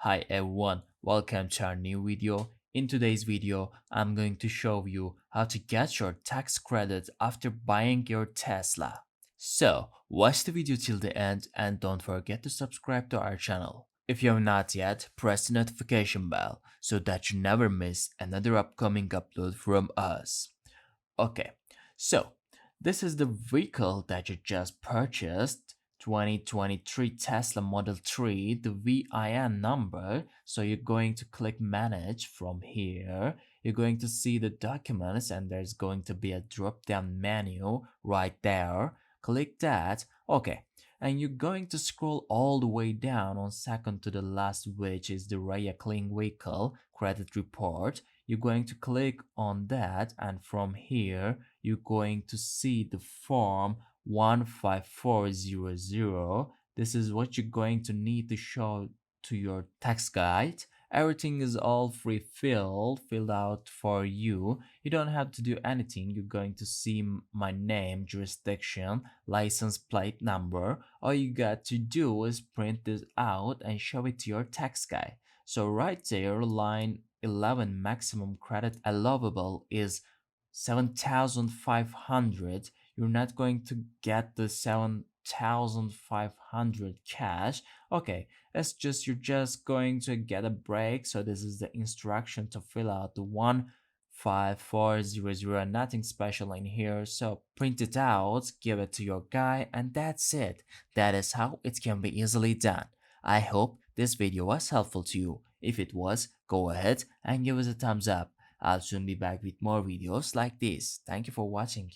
Hi everyone, welcome to our new video. In today's video, I'm going to show you how to get your tax credit after buying your Tesla. So, watch the video till the end and don't forget to subscribe to our channel. If you have not yet, press the notification bell so that you never miss another upcoming upload from us. Okay, so this is the vehicle that you just purchased, 2023 Tesla Model 3, the VIN number. So you're going to click Manage from here. You're going to see the documents and there's going to be a drop-down menu right there. Click that. Okay. And you're going to scroll all the way down on second to the last, which is the Raya Clean Vehicle Credit Report. You're going to click on that, and from here you're going to see the form 15400. This is what you're going to need to show to your tax guide. Everything is all filled out for you. You don't have to do anything. You're going to see my name, jurisdiction, license plate number. All you got to do is print this out and show it to your tax guy. So right there, line 11, maximum credit allowable is 7,500. You're not going to get the 7,500 cash. Okay, it's just you're just going to get a break. So this is the instruction to fill out the 15400, nothing special in here. So print it out, give it to your guy, and that's it. That is how it can be easily done. I hope this video was helpful to you. If it was, go ahead and give us a thumbs up. I'll soon be back with more videos like this. Thank you for watching.